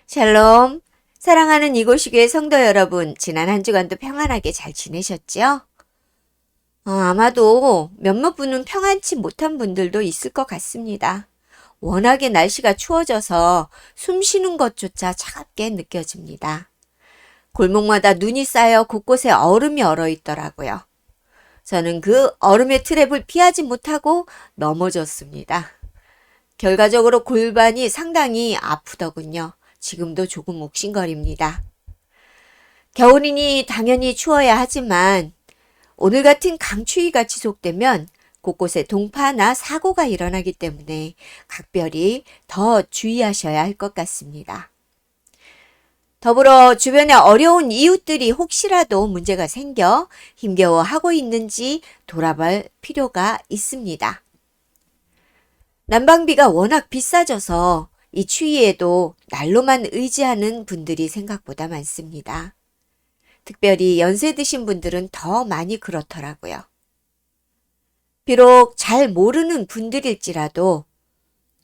샬롬. 사랑하는 이곳이교회 성도 여러분, 지난 한 주간도 평안하게 잘 지내셨죠? 아마도 몇몇 분은 평안치 못한 분들도 있을 것 같습니다. 워낙에 날씨가 추워져서 숨 쉬는 것조차 차갑게 느껴집니다. 골목마다 눈이 쌓여 곳곳에 얼음이 얼어 있더라고요. 저는 그 얼음의 트랩을 피하지 못하고 넘어졌습니다. 결과적으로 골반이 상당히 아프더군요. 지금도 조금 욱신거립니다. 겨울이니 당연히 추워야 하지만 오늘 같은 강추위가 지속되면 곳곳에 동파나 사고가 일어나기 때문에 각별히 더 주의하셔야 할 것 같습니다. 더불어 주변에 어려운 이웃들이 혹시라도 문제가 생겨 힘겨워하고 있는지 돌아볼 필요가 있습니다. 난방비가 워낙 비싸져서 이 추위에도 난로만 의지하는 분들이 생각보다 많습니다. 특별히 연세 드신 분들은 더 많이 그렇더라고요. 비록 잘 모르는 분들일지라도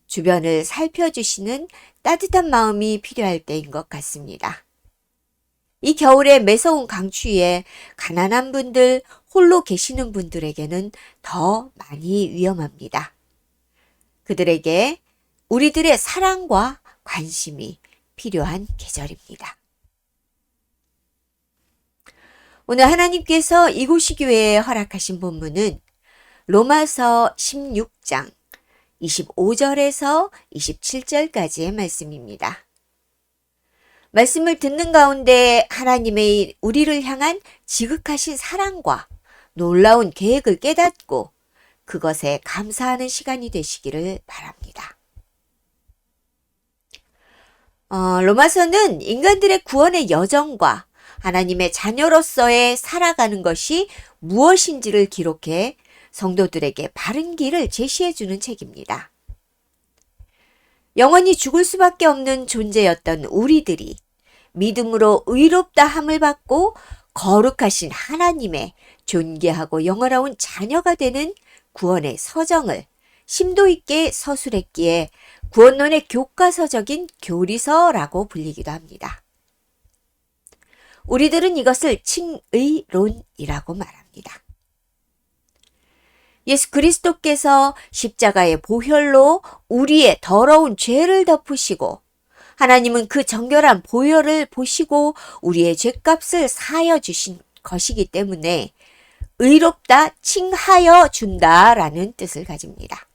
주변을 살펴주시는 따뜻한 마음이 필요할 때인 것 같습니다. 이 겨울에 매서운 강추위에 가난한 분들, 홀로 계시는 분들에게는 더 많이 위험합니다. 그들에게 우리들의 사랑과 관심이 필요한 계절입니다. 오늘 하나님께서 이곳이 교회에 허락하신 본문은 로마서 16장 25절에서 27절까지의 말씀입니다. 말씀을 듣는 가운데 하나님의 우리를 향한 지극하신 사랑과 놀라운 계획을 깨닫고 그것에 감사하는 시간이 되시기를 바랍니다. 로마서는 인간들의 구원의 여정과 하나님의 자녀로서의 살아가는 것이 무엇인지를 기록해 성도들에게 바른 길을 제시해주는 책입니다. 영원히 죽을 수밖에 없는 존재였던 우리들이 믿음으로 의롭다 함을 받고 거룩하신 하나님의 존귀하고 영원로운 자녀가 되는 구원의 서정을 심도 있게 서술했기에 구원론의 교과서적인 교리서라고 불리기도 합니다. 우리들은 이것을 칭의론이라고 말합니다. 예수 그리스도께서 십자가의 보혈로 우리의 더러운 죄를 덮으시고 하나님은 그 정결한 보혈을 보시고 우리의 죄값을 사하여 주신 것이기 때문에 의롭다 칭하여 준다라는 뜻을 가집니다.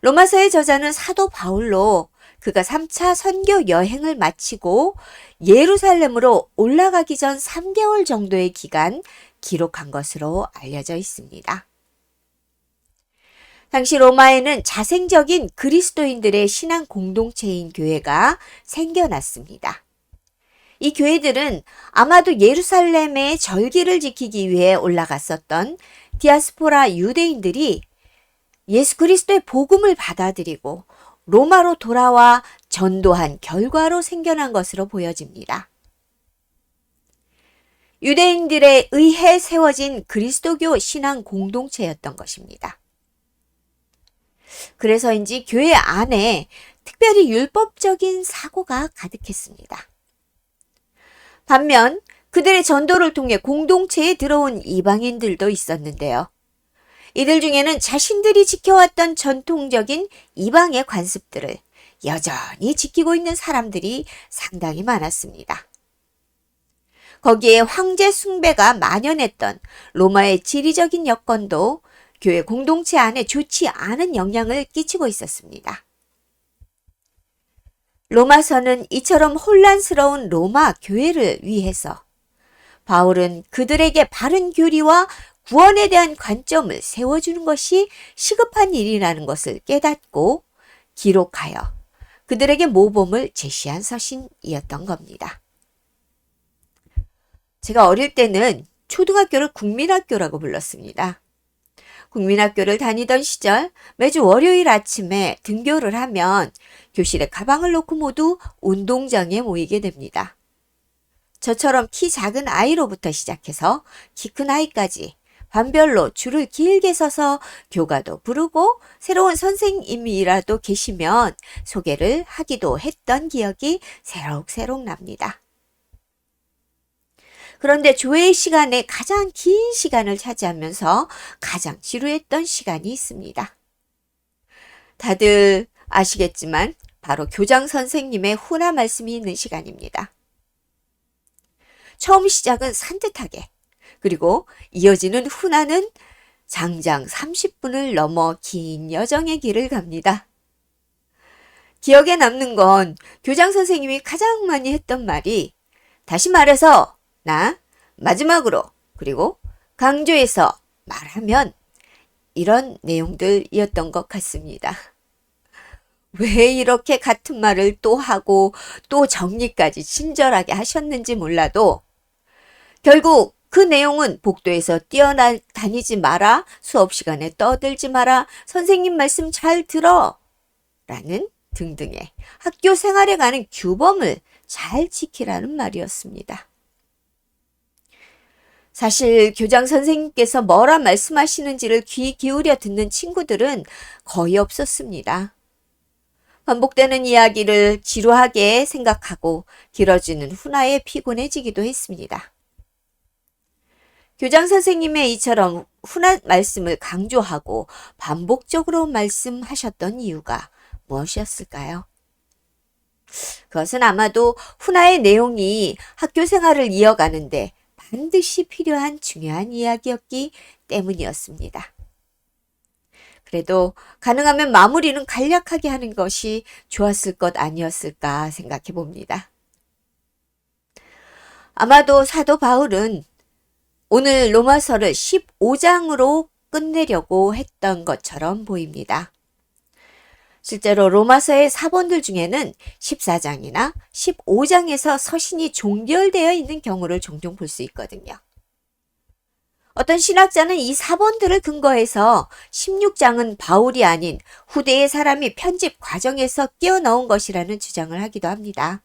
로마서의 저자는 사도 바울로 그가 3차 선교 여행을 마치고 예루살렘으로 올라가기 전 3개월 정도의 기간 기록한 것으로 알려져 있습니다. 당시 로마에는 자생적인 그리스도인들의 신앙 공동체인 교회가 생겨났습니다. 이 교회들은 아마도 예루살렘의 절기를 지키기 위해 올라갔었던 디아스포라 유대인들이 예수 그리스도의 복음을 받아들이고 로마로 돌아와 전도한 결과로 생겨난 것으로 보여집니다. 유대인들에 의해 세워진 그리스도교 신앙 공동체였던 것입니다. 그래서인지 교회 안에 특별히 율법적인 사고가 가득했습니다. 반면 그들의 전도를 통해 공동체에 들어온 이방인들도 있었는데요. 이들 중에는 자신들이 지켜왔던 전통적인 이방의 관습들을 여전히 지키고 있는 사람들이 상당히 많았습니다. 거기에 황제 숭배가 만연했던 로마의 지리적인 여건도 교회 공동체 안에 좋지 않은 영향을 끼치고 있었습니다. 로마서는 이처럼 혼란스러운 로마 교회를 위해서 바울은 그들에게 바른 교리와 구원에 대한 관점을 세워주는 것이 시급한 일이라는 것을 깨닫고 기록하여 그들에게 모범을 제시한 서신이었던 겁니다. 제가 어릴 때는 초등학교를 국민학교라고 불렀습니다. 국민학교를 다니던 시절 매주 월요일 아침에 등교를 하면 교실에 가방을 놓고 모두 운동장에 모이게 됩니다. 저처럼 키 작은 아이로부터 시작해서 키 큰 아이까지 반별로 줄을 길게 서서 교가도 부르고 새로운 선생님이라도 계시면 소개를 하기도 했던 기억이 새록새록 납니다. 그런데 조회 시간에 가장 긴 시간을 차지하면서 가장 지루했던 시간이 있습니다. 다들 아시겠지만 바로 교장 선생님의 훈화 말씀이 있는 시간입니다. 처음 시작은 산뜻하게, 그리고 이어지는 훈화는 장장 30분을 넘어 긴 여정의 길을 갑니다. 기억에 남는 건 교장 선생님이 가장 많이 했던 말이 다시 말해서 나 마지막으로 그리고 강조해서 말하면 이런 내용들이었던 것 같습니다. 왜 이렇게 같은 말을 또 하고 또 정리까지 친절하게 하셨는지 몰라도 결국 그 내용은 복도에서 뛰어다니지 마라, 수업 시간에 떠들지 마라, 선생님 말씀 잘 들어 라는 등등의 학교 생활에 가는 규범을 잘 지키라는 말이었습니다. 사실 교장 선생님께서 뭐라 말씀하시는지를 귀 기울여 듣는 친구들은 거의 없었습니다. 반복되는 이야기를 지루하게 생각하고 길어지는 훈화에 피곤해지기도 했습니다. 교장 선생님의 이처럼 훈화 말씀을 강조하고 반복적으로 말씀하셨던 이유가 무엇이었을까요? 그것은 아마도 훈화의 내용이 학교 생활을 이어가는데 반드시 필요한 중요한 이야기였기 때문이었습니다. 그래도 가능하면 마무리는 간략하게 하는 것이 좋았을 것 아니었을까 생각해 봅니다. 아마도 사도 바울은 오늘 로마서를 15장으로 끝내려고 했던 것처럼 보입니다. 실제로 로마서의 사본들 중에는 14장이나 15장에서 서신이 종결되어 있는 경우를 종종 볼 수 있거든요. 어떤 신학자는 이 사본들을 근거해서 16장은 바울이 아닌 후대의 사람이 편집 과정에서 끼워 넣은 것이라는 주장을 하기도 합니다.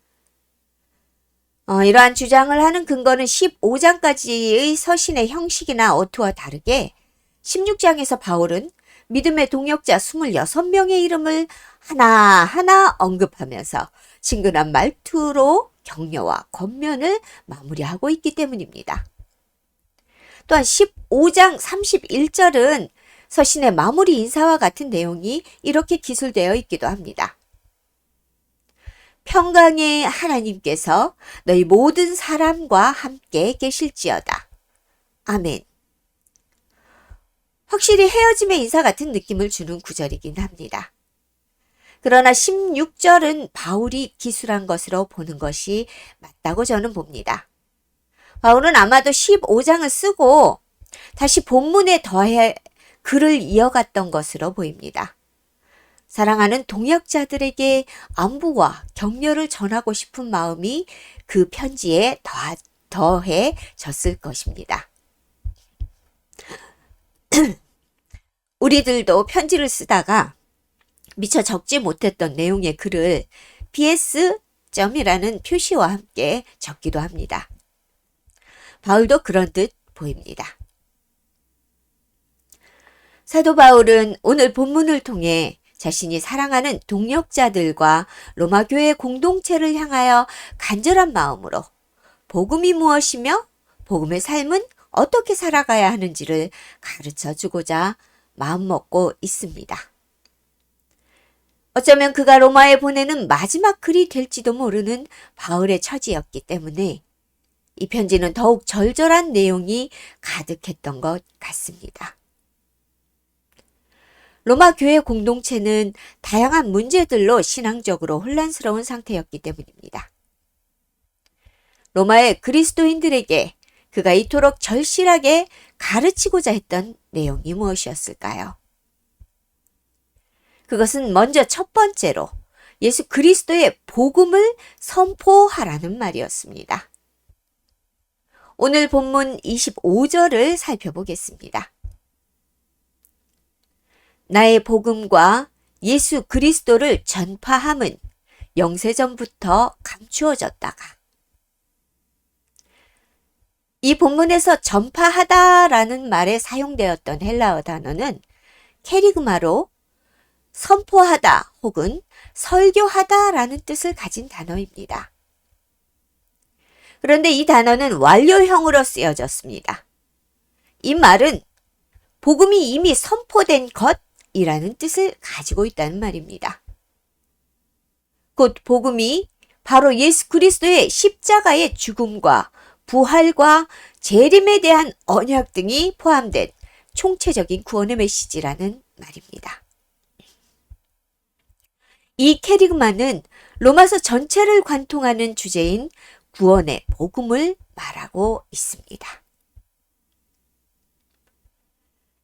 이러한 주장을 하는 근거는 15장까지의 서신의 형식이나 어투와 다르게 16장에서 바울은 믿음의 동역자 26명의 이름을 하나하나 언급하면서 친근한 말투로 격려와 권면을 마무리하고 있기 때문입니다. 또한 15장 31절은 서신의 마무리 인사와 같은 내용이 이렇게 기술되어 있기도 합니다. 평강의 하나님께서 너희 모든 사람과 함께 계실지어다. 아멘. 확실히 헤어짐의 인사 같은 느낌을 주는 구절이긴 합니다. 그러나 16절은 바울이 기술한 것으로 보는 것이 맞다고 저는 봅니다. 바울은 아마도 15장을 쓰고 다시 본문에 더해 글을 이어갔던 것으로 보입니다. 사랑하는 동역자들에게 안부와 격려를 전하고 싶은 마음이 그 편지에 더해졌을 것입니다. 우리들도 편지를 쓰다가 미처 적지 못했던 내용의 글을 PS.이라는 표시와 함께 적기도 합니다. 바울도 그런 듯 보입니다. 사도 바울은 오늘 본문을 통해 자신이 사랑하는 동역자들과 로마 교회 공동체를 향하여 간절한 마음으로 복음이 무엇이며 복음의 삶은 어떻게 살아가야 하는지를 가르쳐 주고자 마음먹고 있습니다. 어쩌면 그가 로마에 보내는 마지막 글이 될지도 모르는 바울의 처지였기 때문에 이 편지는 더욱 절절한 내용이 가득했던 것 같습니다. 로마 교회 공동체는 다양한 문제들로 신앙적으로 혼란스러운 상태였기 때문입니다. 로마의 그리스도인들에게 그가 이토록 절실하게 가르치고자 했던 내용이 무엇이었을까요? 그것은 먼저 첫 번째로 예수 그리스도의 복음을 선포하라는 말이었습니다. 오늘 본문 25절을 살펴보겠습니다. 나의 복음과 예수 그리스도를 전파함은 영세전부터 감추어졌다가 이 본문에서 전파하다라는 말에 사용되었던 헬라어 단어는 케리그마로 선포하다 혹은 설교하다라는 뜻을 가진 단어입니다. 그런데 이 단어는 완료형으로 쓰여졌습니다. 이 말은 복음이 이미 선포된 것이라는 뜻을 가지고 있다는 말입니다. 곧 복음이 바로 예수 그리스도의 십자가의 죽음과 부활과 재림에 대한 언약 등이 포함된 총체적인 구원의 메시지라는 말입니다. 이 캐리그마는 로마서 전체를 관통하는 주제인 구원의 복음을 말하고 있습니다.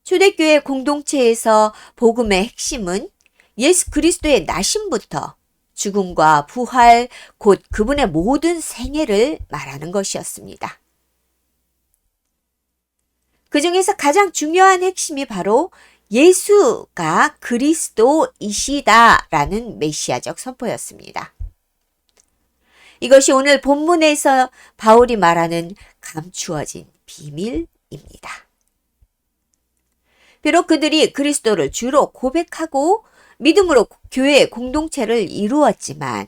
초대교회 공동체에서 복음의 핵심은 예수 그리스도의 나심부터 죽음과 부활, 곧 그분의 모든 생애를 말하는 것이었습니다. 그 중에서 가장 중요한 핵심이 바로 예수가 그리스도이시다라는 메시아적 선포였습니다. 이것이 오늘 본문에서 바울이 말하는 감추어진 비밀입니다. 비록 그들이 그리스도를 주로 고백하고 믿음으로 교회의 공동체를 이루었지만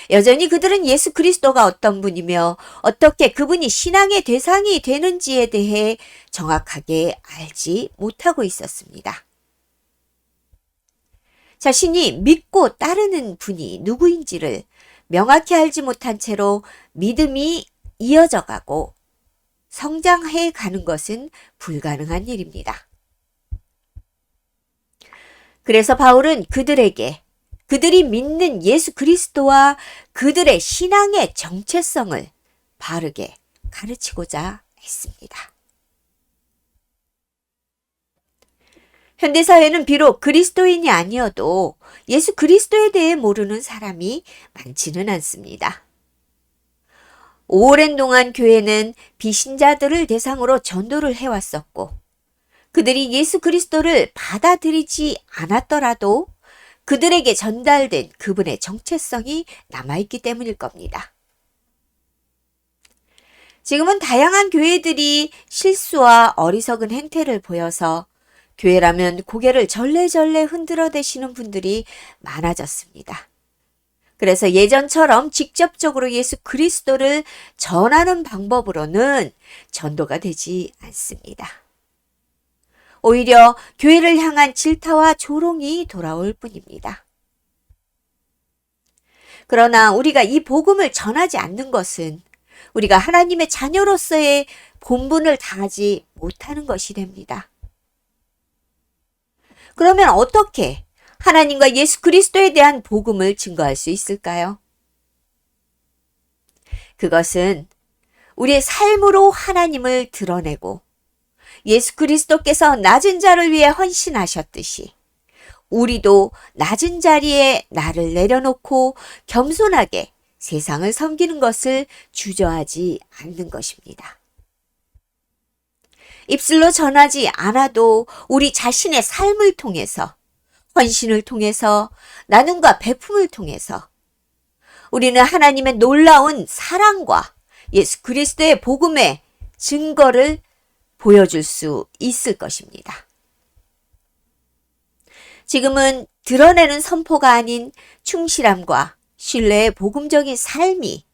여전히 그들은 예수 그리스도가 어떤 분이며 어떻게 그분이 신앙의 대상이 되는지에 대해 정확하게 알지 못하고 있었습니다. 자신이 믿고 따르는 분이 누구인지를 명확히 알지 못한 채로 믿음이 이어져 가고 성장해 가는 것은 불가능한 일입니다. 그래서 바울은 그들에게 그들이 믿는 예수 그리스도와 그들의 신앙의 정체성을 바르게 가르치고자 했습니다. 현대사회는 비록 그리스도인이 아니어도 예수 그리스도에 대해 모르는 사람이 많지는 않습니다. 오랜 동안 교회는 비신자들을 대상으로 전도를 해왔었고 그들이 예수 그리스도를 받아들이지 않았더라도 그들에게 전달된 그분의 정체성이 남아있기 때문일 겁니다. 지금은 다양한 교회들이 실수와 어리석은 행태를 보여서 교회라면 고개를 절레절레 흔들어대시는 분들이 많아졌습니다. 그래서 예전처럼 직접적으로 예수 그리스도를 전하는 방법으로는 전도가 되지 않습니다. 오히려 교회를 향한 질타와 조롱이 돌아올 뿐입니다. 그러나 우리가 이 복음을 전하지 않는 것은 우리가 하나님의 자녀로서의 본분을 다하지 못하는 것이 됩니다. 그러면 어떻게 하나님과 예수 그리스도에 대한 복음을 증거할 수 있을까요? 그것은 우리의 삶으로 하나님을 드러내고 예수 그리스도께서 낮은 자를 위해 헌신하셨듯이 우리도 낮은 자리에 나를 내려놓고 겸손하게 세상을 섬기는 것을 주저하지 않는 것입니다. 입술로 전하지 않아도 우리 자신의 삶을 통해서 헌신을 통해서 나눔과 베품을 통해서 우리는 하나님의 놀라운 사랑과 예수 그리스도의 복음의 증거를 보여줄 수 있을 것입니다. 지금은 드러내는 선포가 아닌 충실함과 신뢰의 복음적인 삶이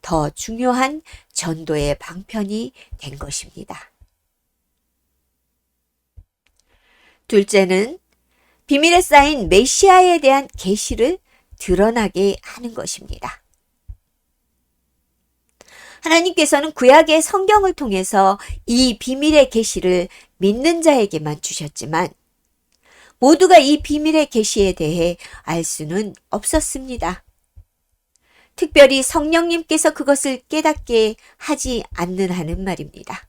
더 중요한 전도의 방편이 된 것입니다. 둘째는 비밀에 쌓인 메시아에 대한 계시를 드러나게 하는 것입니다. 하나님께서는 구약의 성경을 통해서 이 비밀의 계시를 믿는 자에게만 주셨지만 모두가 이 비밀의 계시에 대해 알 수는 없었습니다. 특별히 성령님께서 그것을 깨닫게 하지 않는 한은 말입니다.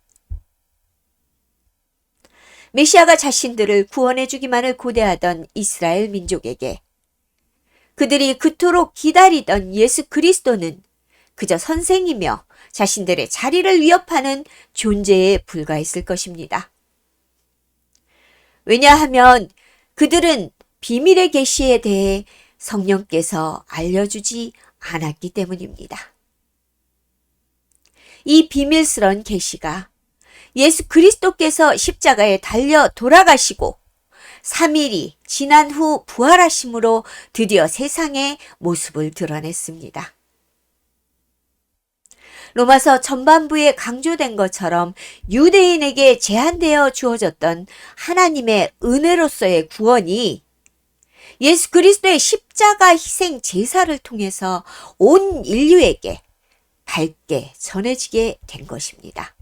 메시아가 자신들을 구원해 주기만을 고대하던 이스라엘 민족에게 그들이 그토록 기다리던 예수 그리스도는 그저 선생이며 자신들의 자리를 위협하는 존재에 불과했을 것입니다. 왜냐하면 그들은 비밀의 계시에 대해 성령께서 알려주지 않았기 때문입니다. 이 비밀스러운 계시가 예수 그리스도께서 십자가에 달려 돌아가시고 3일이 지난 후 부활하심으로 드디어 세상의 모습을 드러냈습니다. 로마서 전반부에 강조된 것처럼 유대인에게 제한되어 주어졌던 하나님의 은혜로서의 구원이 예수 그리스도의 십자가 희생 제사를 통해서 온 인류에게 밝게 전해지게 된 것입니다.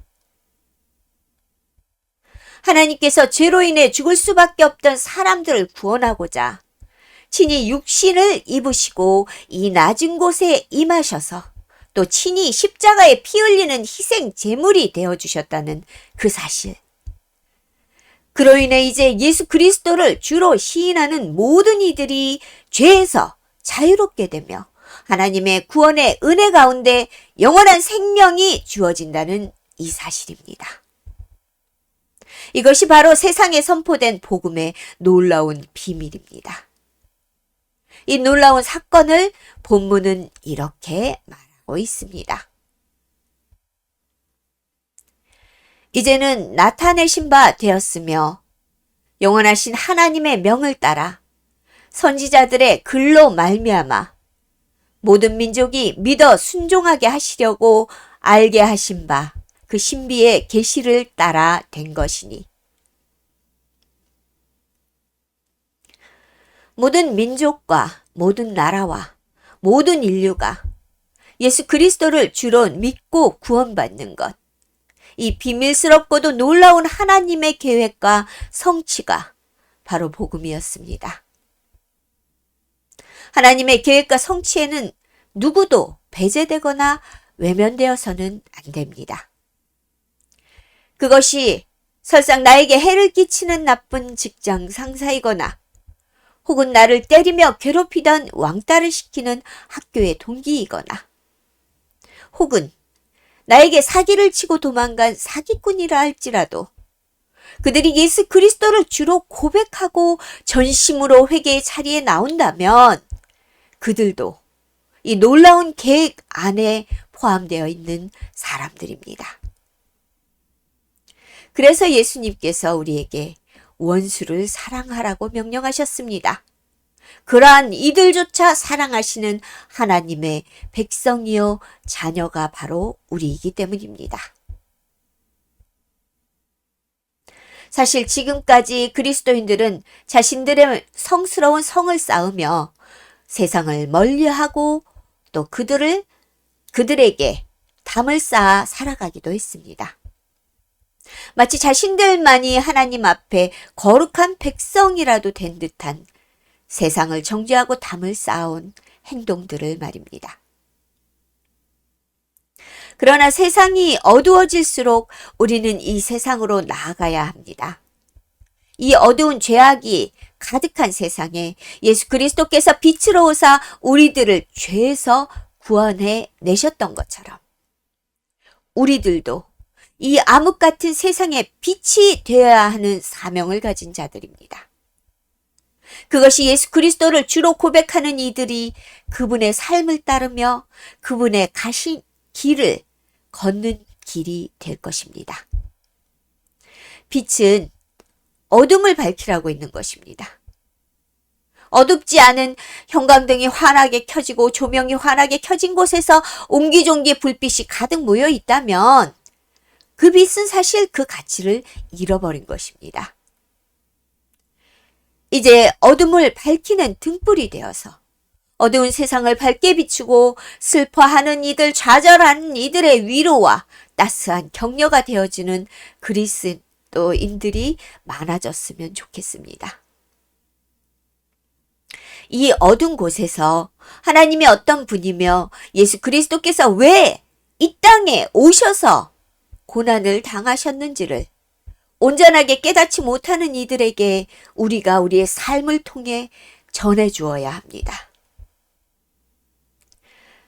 하나님께서 죄로 인해 죽을 수밖에 없던 사람들을 구원하고자 친히 육신을 입으시고 이 낮은 곳에 임하셔서 또 친히 십자가에 피 흘리는 희생 제물이 되어주셨다는 그 사실. 그로 인해 이제 예수 그리스도를 주로 시인하는 모든 이들이 죄에서 자유롭게 되며 하나님의 구원의 은혜 가운데 영원한 생명이 주어진다는 이 사실입니다. 이것이 바로 세상에 선포된 복음의 놀라운 비밀입니다. 이 놀라운 사건을 본문은 이렇게 말하고 있습니다. 이제는 나타내신 바 되었으며 영원하신 하나님의 명을 따라 선지자들의 글로 말미암아 모든 민족이 믿어 순종하게 하시려고 알게 하신 바 그 신비의 계시를 따라 된 것이니 모든 민족과 모든 나라와 모든 인류가 예수 그리스도를 주로 믿고 구원받는 것, 이 비밀스럽고도 놀라운 하나님의 계획과 성취가 바로 복음이었습니다. 하나님의 계획과 성취에는 누구도 배제되거나 외면되어서는 안 됩니다. 그것이 설사 나에게 해를 끼치는 나쁜 직장 상사이거나 혹은 나를 때리며 괴롭히던 왕따를 시키는 학교의 동기이거나 혹은 나에게 사기를 치고 도망간 사기꾼이라 할지라도 그들이 예수 그리스도를 주로 고백하고 전심으로 회개의 자리에 나온다면 그들도 이 놀라운 계획 안에 포함되어 있는 사람들입니다. 그래서 예수님께서 우리에게 원수를 사랑하라고 명령하셨습니다. 그러한 이들조차 사랑하시는 하나님의 백성이요 자녀가 바로 우리이기 때문입니다. 사실 지금까지 그리스도인들은 자신들의 성스러운 성을 쌓으며 세상을 멀리하고 또 그들에게 담을 쌓아 살아가기도 했습니다. 마치 자신들만이 하나님 앞에 거룩한 백성이라도 된 듯한 세상을 정죄하고 담을 쌓아온 행동들을 말입니다. 그러나 세상이 어두워질수록 우리는 이 세상으로 나아가야 합니다. 이 어두운 죄악이 가득한 세상에 예수 그리스도께서 빛으로 오사 우리들을 죄에서 구원해 내셨던 것처럼 우리들도 이 암흑 같은 세상의 빛이 되어야 하는 사명을 가진 자들입니다. 그것이 예수 그리스도를 주로 고백하는 이들이 그분의 삶을 따르며 그분의 가신 길을 걷는 길이 될 것입니다. 빛은 어둠을 밝히라고 있는 것입니다. 어둡지 않은 형광등이 환하게 켜지고 조명이 환하게 켜진 곳에서 옹기종기 불빛이 가득 모여 있다면 그 빛은 사실 그 가치를 잃어버린 것입니다. 이제 어둠을 밝히는 등불이 되어서 어두운 세상을 밝게 비추고 슬퍼하는 이들, 좌절하는 이들의 위로와 따스한 격려가 되어주는 그리스도인들이 많아졌으면 좋겠습니다. 이 어두운 곳에서 하나님이 어떤 분이며 예수 그리스도께서 왜 이 땅에 오셔서 고난을 당하셨는지를 온전하게 깨닫지 못하는 이들에게 우리가 우리의 삶을 통해 전해주어야 합니다.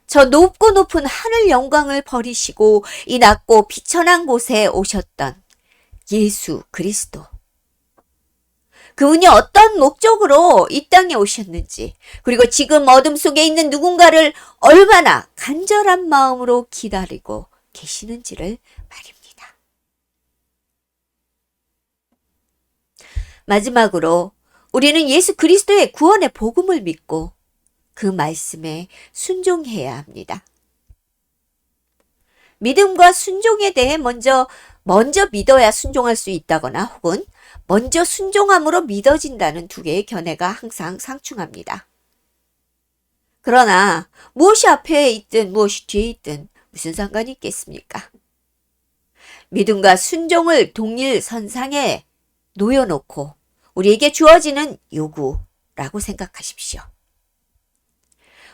저 높고 높은 하늘 영광을 버리시고 이 낮고 비천한 곳에 오셨던 예수 그리스도. 그분이 어떤 목적으로 이 땅에 오셨는지, 그리고 지금 어둠 속에 있는 누군가를 얼마나 간절한 마음으로 기다리고 계시는지를 말입니다. 마지막으로 우리는 예수 그리스도의 구원의 복음을 믿고 그 말씀에 순종해야 합니다. 믿음과 순종에 대해 먼저 믿어야 순종할 수 있다거나 혹은 먼저 순종함으로 믿어진다는 두 개의 견해가 항상 상충합니다. 그러나 무엇이 앞에 있든 무엇이 뒤에 있든 무슨 상관이 있겠습니까? 믿음과 순종을 동일선상에 놓여놓고 우리에게 주어지는 요구라고 생각하십시오.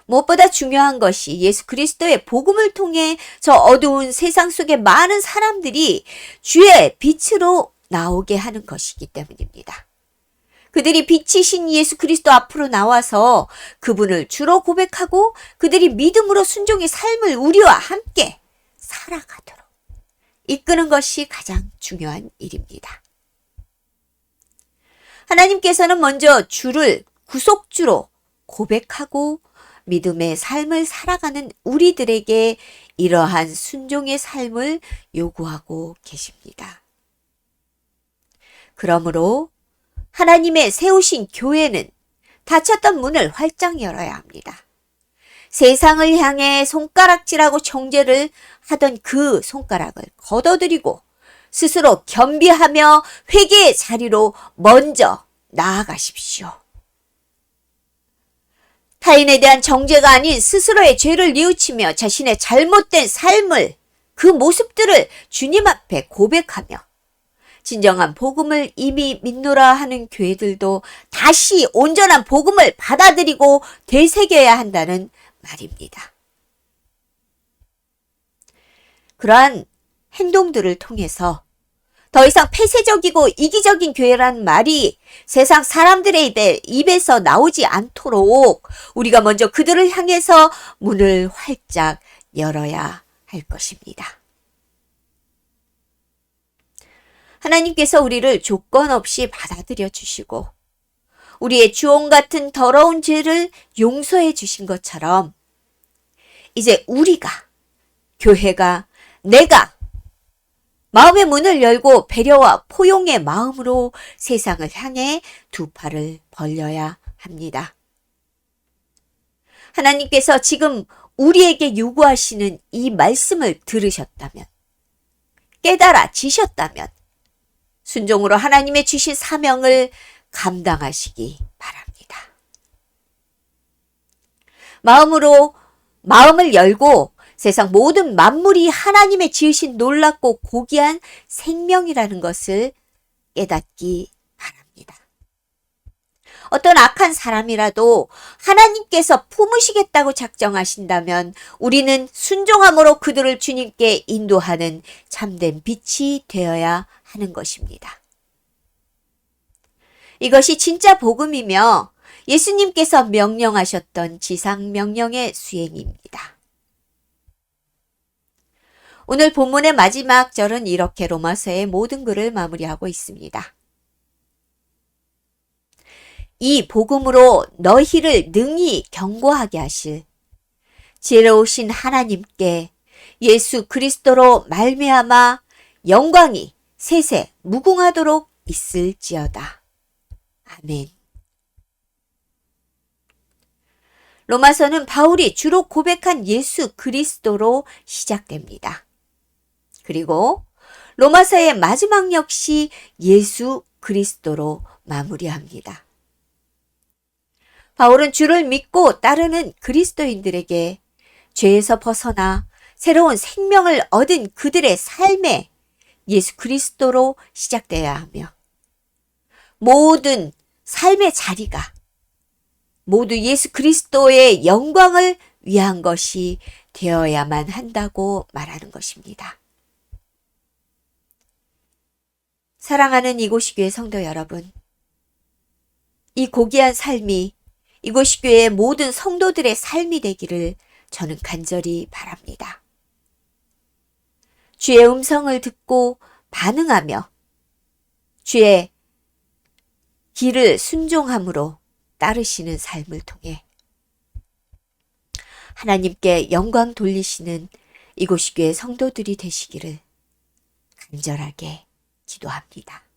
무엇보다 중요한 것이 예수 그리스도의 복음을 통해 저 어두운 세상 속에 많은 사람들이 주의 빛으로 나오게 하는 것이기 때문입니다. 그들이 빛이신 예수 그리스도 앞으로 나와서 그분을 주로 고백하고 그들이 믿음으로 순종의 삶을 우리와 함께 살아가도록 이끄는 것이 가장 중요한 일입니다. 하나님께서는 먼저 주를 구속주로 고백하고 믿음의 삶을 살아가는 우리들에게 이러한 순종의 삶을 요구하고 계십니다. 그러므로 하나님의 세우신 교회는 닫혔던 문을 활짝 열어야 합니다. 세상을 향해 손가락질하고 정죄를 하던 그 손가락을 걷어들이고 스스로 겸비하며 회개의 자리로 먼저 나아가십시오. 타인에 대한 정죄가 아닌 스스로의 죄를 뉘우치며 자신의 잘못된 삶을 그 모습들을 주님 앞에 고백하며 진정한 복음을 이미 믿노라 하는 교회들도 다시 온전한 복음을 받아들이고 되새겨야 한다는 말입니다. 그러한 행동들을 통해서 더 이상 폐쇄적이고 이기적인 교회라는 말이 세상 사람들의 입에서 나오지 않도록 우리가 먼저 그들을 향해서 문을 활짝 열어야 할 것입니다. 하나님께서 우리를 조건 없이 받아들여 주시고 우리의 주홍 같은 더러운 죄를 용서해 주신 것처럼 이제 우리가, 교회가, 내가 마음의 문을 열고 배려와 포용의 마음으로 세상을 향해 두 팔을 벌려야 합니다. 하나님께서 지금 우리에게 요구하시는 이 말씀을 들으셨다면, 깨달아지셨다면 순종으로 하나님의 주신 사명을 감당하시기 바랍니다. 마음을 열고 세상 모든 만물이 하나님의 지으신 놀랍고 고귀한 생명이라는 것을 깨닫기 바랍니다. 어떤 악한 사람이라도 하나님께서 품으시겠다고 작정하신다면 우리는 순종함으로 그들을 주님께 인도하는 참된 빛이 되어야 하는 것입니다. 이것이 진짜 복음이며 예수님께서 명령하셨던 지상명령의 수행입니다. 오늘 본문의 마지막 절은 이렇게 로마서의 모든 글을 마무리하고 있습니다. 이 복음으로 너희를 능히 경고하게 하실 지혜로우신 하나님께 예수 그리스도로 말미암아 영광이 세세 무궁하도록 있을지어다. 아멘. 로마서는 바울이 주로 고백한 예수 그리스도로 시작됩니다. 그리고 로마서의 마지막 역시 예수 그리스도로 마무리합니다. 바울은 주를 믿고 따르는 그리스도인들에게 죄에서 벗어나 새로운 생명을 얻은 그들의 삶에 예수 그리스도로 시작되어야 하며 모든 삶의 자리가 모두 예수 그리스도의 영광을 위한 것이 되어야만 한다고 말하는 것입니다. 사랑하는 이곳이교회 성도 여러분, 이 고귀한 삶이 이곳이교회의 모든 성도들의 삶이 되기를 저는 간절히 바랍니다. 주의 음성을 듣고 반응하며 주의 길을 순종함으로 따르시는 삶을 통해 하나님께 영광 돌리시는 이곳이 교회 성도들이 되시기를 간절하게 기도합니다.